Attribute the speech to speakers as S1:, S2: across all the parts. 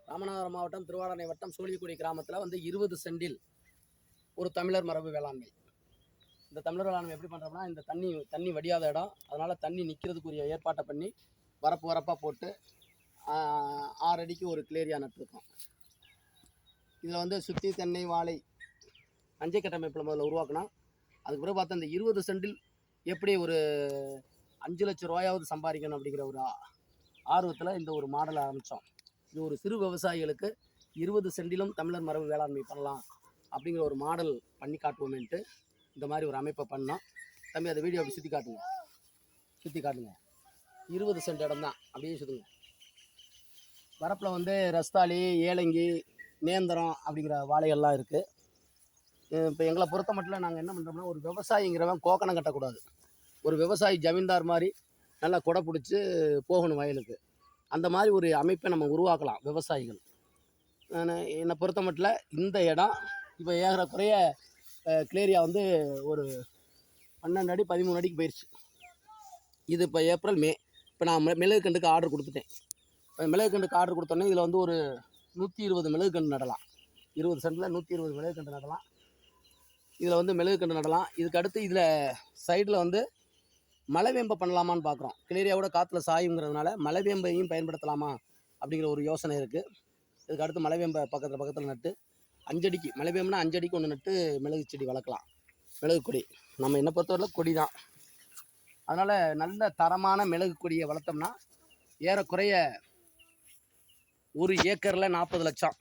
S1: ராமநாதபுரம் மாவட்டம் திருவாடானை வட்டம் சோழிக்குடி கிராமத்தில் வந்து 20 சென்டில் ஒரு தமிழர் மரபு வேளாண்மை. இந்த தமிழர் வேளாண்மை எப்படி பண்ணுறோம்னா, இந்த தண்ணி வடியாத இடம், அதனால் தண்ணி நிற்கிறதுக்குரிய ஏற்பாட்டை பண்ணி வரப்பாக போட்டு 6 அடிக்கு ஒரு கிளேரியா நட்டுருக்கோம். இதில் வந்து சுற்றி தென்னை வாழை அஞ்சை கட்டமைப்பில் முதல்ல உருவாக்கணும். அதுக்கு பிறகு பார்த்தா இந்த 20 சென்டில் எப்படி ஒரு 5 லட்சம் ரூபாயாவது சம்பாதிக்கணும் அப்படிங்கிற ஒரு ஆர்வத்தில் இந்த ஒரு மாடலை ஆரம்பித்தோம். இது ஒரு சிறு விவசாயிகளுக்கு 20 சென்டிலும் தமிழர் மரபு வேளாண்மை பண்ணலாம் அப்படிங்கிற ஒரு மாடல் பண்ணி காட்டுவோமேன்ட்டு இந்த மாதிரி ஒரு அமைப்பை பண்ணோம். தம்பி அதை வீடியோ அப்படி சுற்றி காட்டுங்க. 20 சென்ட் இடம் தான், அப்படியே சுற்றுங்க. வரப்பில் வந்து ரஸ்தாளி, ஏலங்கி, நேந்திரம் அப்படிங்கிற வாழைகள்லாம் இருக்குது. இப்போ எங்களை பொறுத்த மட்டும் நாங்கள் என்ன பண்ணுறோம்னா, ஒரு விவசாயிங்கிறவன் கோக்கணம் கட்டக்கூடாது. ஒரு விவசாயி ஜமீன்தார் மாதிரி நல்லா கொடை பிடிச்சி போகணும் வயலுக்கு. அந்த மாதிரி ஒரு அமைப்பை நம்ம உருவாக்கலாம் விவசாயிகள். என்னை பொறுத்த மட்டும் இந்த இடம் இப்போ ஏறக்குறைய கிளேரியா வந்து ஒரு 12 அடி 13 அடிக்கு போயிடுச்சு. இது இப்போ ஏப்ரல் மே. இப்போ நான் மிளகு கண்டுக்கு ஆர்டர் கொடுத்துட்டேன். மிளகு கண்டுக்கு ஆர்டர் கொடுத்தோன்னே இதில் வந்து ஒரு 120 மிளகு கண்டு நடலாம். 20 சென்டில் 120 மிளகு கண்டு நடலாம். இதில் வந்து மிளகு கண்டு நடலாம். இதுக்கு அடுத்து இதில் சைடில் வந்து மலைவேம்பை பண்ணலாமான்னு பார்க்குறோம். கிளேரியாவோட காற்றுல சாயுங்கிறதுனால மலைவேம்பையும் பயன்படுத்தலாமா அப்படிங்கிற ஒரு யோசனை இருக்குது. இதுக்கு அடுத்து மலைவேம்பை பக்கத்தில் நட்டு 5 அடிக்கு, மலைவேம்புனா 5 அடிக்கு ஒன்று நட்டு மிளகு செடி வளர்க்கலாம். மிளகு கொடி நம்ம என்ன பொறுத்தவரை கொடி தான். அதனால் நல்ல தரமான மிளகு கொடியை வளர்த்தோம்னா ஏறக்குறைய ஒரு ஏக்கரில் 40 லட்சம்.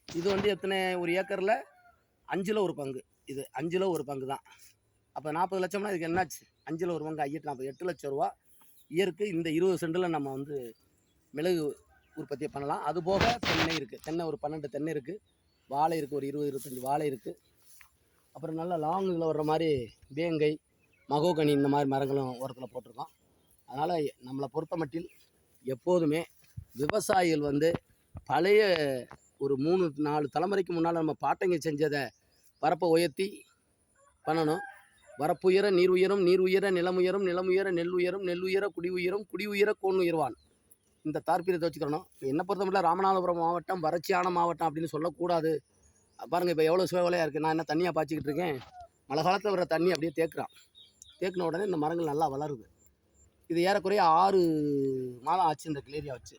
S1: இது வந்து எத்தனை, ஒரு ஏக்கரில் 5ல் ஒரு பங்கு. இது 5ல் ஒரு பங்கு தான். அப்போ 40 லட்சம்னா இதுக்கு என்னாச்சு? 5ல் ஒரு பங்கு 8 லட்சம் ரூபா இயருக்கு இந்த 20 சென்டில் நம்ம வந்து மிளகு உற்பத்தியை பண்ணலாம். அதுபோக தென்னை இருக்குது. தென்னை ஒரு 12 தென்னை இருக்குது. வாழை இருக்குது, ஒரு 20-25 வாழை இருக்குது. அப்புறம் நல்ல லாங் இதில் வர்ற மாதிரி வேங்கை, மகோகனி இந்த மாதிரி மரங்களும் ஓரத்தில் போட்டிருக்கோம். அதனால் நம்மளை பொறுத்த மட்டில் எப்போதுமே விவசாயிகள் வந்து பழைய ஒரு 3-4 தலைமுறைக்கு முன்னால் நம்ம பாட்டங்க செஞ்சதை வரப்பை உயர்த்தி பண்ணணும். வரப்புயர நீர் உயரும், நீர் உயர நிலம் உயரும், நிலம் உயர நெல் உயரும், நெல் உயர குடி உயரும், குடி உயர கோன் உயர்வான். இந்த தாற்பீரத்தை வச்சுக்கிறணும். என்னை பொறுத்த மட்டும் ராமநாதபுரம் மாவட்டம் வறட்சியான மாவட்டம் அப்படின்னு சொல்லக்கூடாது. பாருங்கள், இப்போ எவ்வளோ சுவையாக இருக்குது. நான் என்ன தண்ணியாக பாய்ச்சிக்கிட்டு இருக்கேன். மழை காலத்தில் வர தண்ணி அப்படியே தேக்கின உடனே இந்த மரங்கள் நல்லா வளருது. இது ஏறக்குறைய 6 மாதம் ஆச்சு இந்த கிளேரியா வச்சு.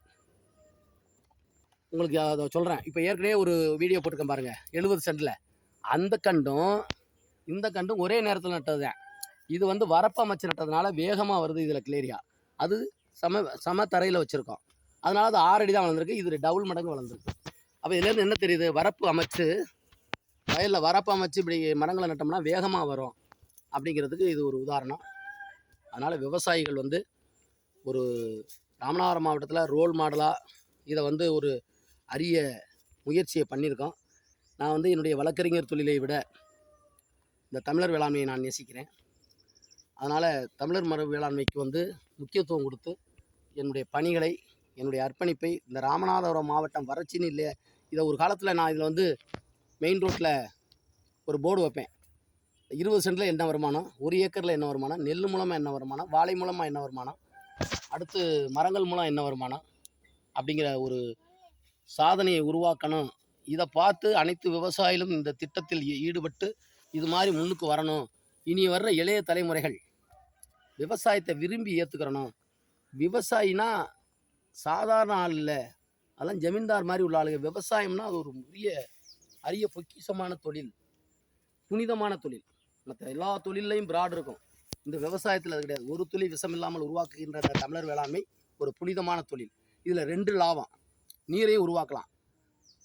S1: உங்களுக்கு அதை சொல்கிறேன். இப்போ ஏற்கனவே ஒரு வீடியோ போட்டிருக்கேன் பாருங்கள், 70 சென்டில். அந்த கண்டும் இந்த கண்டும் ஒரே நேரத்தில் நட்டது தான். இது வந்து வரப்பு அமைச்சு நட்டதுனால வேகமாக வருது இதில் கிளேரியா. அது சம தரையில் வச்சுருக்கோம். அதனால அது 6 அடி தான் வளர்ந்துருக்கு. இது டபுள் மடங்கு வளர்ந்துருக்கு. அப்போ இதுலேருந்து என்ன தெரியுது? வரப்பு அமைச்சு வயலில் வரப்பு அமைச்சு இப்படி மரங்களை நட்டோம்னா வேகமாக வரும் அப்படிங்கிறதுக்கு இது ஒரு உதாரணம். அதனால் விவசாயிகள் வந்து ஒரு ராமநாதபுரம் மாவட்டத்தில் ரோல் மாடலாக இதை வந்து ஒரு அரிய முயற்சியை பண்ணியிருக்கோம். நான் வந்து என்னுடைய வழக்கறிஞர் தொழிலை விட இந்த தமிழர் வேளாண்மையை நான் நேசிக்கிறேன். அதனால் தமிழர் மரபு வேளாண்மைக்கு வந்து முக்கியத்துவம் கொடுத்து என்னுடைய பணிகளை, என்னுடைய அர்ப்பணிப்பை இந்த ராமநாதபுரம் மாவட்டம் வறட்சின்னு இல்லை, இதை ஒரு காலத்தில் நான் இதில் வந்து மெயின் ரோட்டில் ஒரு போர்டு வைப்பேன். 20 சென்டில் என்ன வருமானம், 1 ஏக்கரில் என்ன வருமானம், நெல் மூலமாக என்ன வருமானம், வாழை மூலமாக என்ன வருமானம், அடுத்து மரங்கள் மூலம் என்ன வருமானம் அப்படிங்கிற ஒரு சாதனையை உருவாக்கணும். இதை பார்த்து அனைத்து விவசாயிகளும் இந்த திட்டத்தில் ஈடுபட்டு இது மாதிரி முன்னுக்கு வரணும். இனி வர்ற இளைய தலைமுறைகள் விவசாயத்தை விரும்பி ஏற்றுக்கிறணும். விவசாயினா சாதாரண ஆள் இல்லை, அதெல்லாம் ஜமீன்தார் மாதிரி உள்ள ஆளுங்க. விவசாயம்னா அது ஒரு அரிய பொக்கிஷமான தொழில், புனிதமான தொழில். மற்ற எல்லா தொழிலையும் பிராட் இருக்கும், இந்த விவசாயத்தில் அது கிடையாது. ஒரு தொழில் விஷம் இல்லாமல் உருவாக்குகின்ற இந்த தமிழர் வேளாண்மை ஒரு புனிதமான தொழில். இதில் 2 லாபம். நீரையும் உருவாக்கலாம்.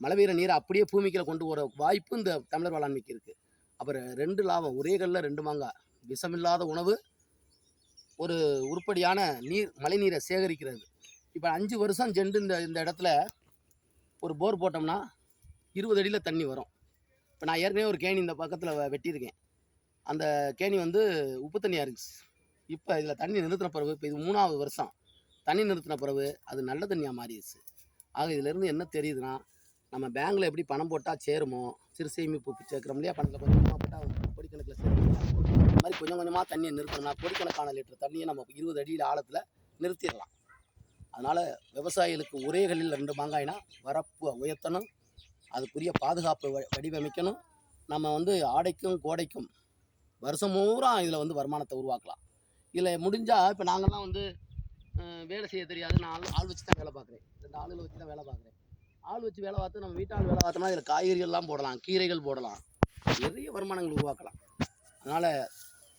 S1: மழை பெய்கிற நீரை அப்படியே பூமிக்கில் கொண்டு வர வாய்ப்பு இந்த தமிழர் வேளாண்மைக்கு இருக்குது. அப்புறம் 2 லாபம், ஒரே கல்லில் 2 மாங்காய். விஷமில்லாத உணவு, ஒரு உருப்படியான நீர், மழை நீரை சேகரிக்கிறது. இப்போ 5 வருஷம் சென்று இந்த இடத்துல ஒரு போர் போட்டோம்னா 20 அடியில் தண்ணி வரும். இப்போ நான் ஏற்கனவே ஒரு கேணி இந்த பக்கத்தில் வெட்டியிருக்கேன். அந்த கேணி வந்து உப்பு தண்ணியாக இருந்துச்சு. இப்போ இதில் தண்ணி நிறுத்தின பிறகு, இப்போ இது 3ஆவது வருஷம் தண்ணி நிறுத்தின பிறகு அது நல்ல தண்ணியாக மாறிடுச்சு. ஆக இதிலேருந்து என்ன தெரியுதுன்னா, நம்ம பேங்கில் எப்படி பணம் போட்டால் சேருமோ, சிறு சேமிப்பு சேர்க்குறோம் இல்லையா, பணத்தில் கொஞ்சமாக போட்டால் கோடிக்கணக்கில் சேரும். இந்த மாதிரி கொஞ்சம் கொஞ்சமாக தண்ணியை நிறுத்தணும்னா கோடிக்கணக்கான லிட்டர் தண்ணியை நம்ம 20 அடியில் ஆழத்தில் நிறுத்திடலாம். அதனால் விவசாயிகளுக்கு ஒரே கல்லில் 2 மாங்காய்னா வரப்பு உயர்த்தணும், அதுக்குரிய பாதுகாப்பு வடிவமைக்கணும். நம்ம வந்து ஆடைக்கும் கோடைக்கும் வருஷம் பூரா இதில் வந்து வருமானத்தை உருவாக்கலாம். இதில் முடிஞ்சால் இப்போ நாங்கள்லாம் வந்து வேலை செய்ய தெரியாது, நான் ஆள் வச்சு தான் வேலை பார்க்குறேன். 2 ஆளுகளை வச்சு தான் வேலை பார்க்குறேன். ஆள் வச்சு வேலை பார்த்து நம்ம வீட்டால் வேலை பார்த்தோம்னா இதில் காய்கறிகள்லாம் போடலாம், கீரைகள் போடலாம், நிறைய வருமானங்கள் உருவாக்கலாம். அதனால்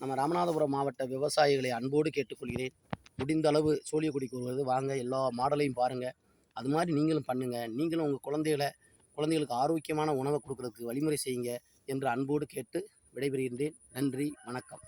S1: நம்ம ராமநாதபுரம் மாவட்ட விவசாயிகளை அன்போடு கேட்டுக்கொள்கிறேன். முடிந்த அளவு சோழியக்குடிக்கு வருவது வாங்க, எல்லா மாடலையும் பாருங்கள். அது மாதிரி நீங்களும் பண்ணுங்கள். நீங்களும் உங்கள் குழந்தைகளுக்கு ஆரோக்கியமான உணவை கொடுக்கறதுக்கு வழிமுறை செய்யுங்க என்று அன்போடு கேட்டு விடைபெறுகின்றேன். நன்றி, வணக்கம்.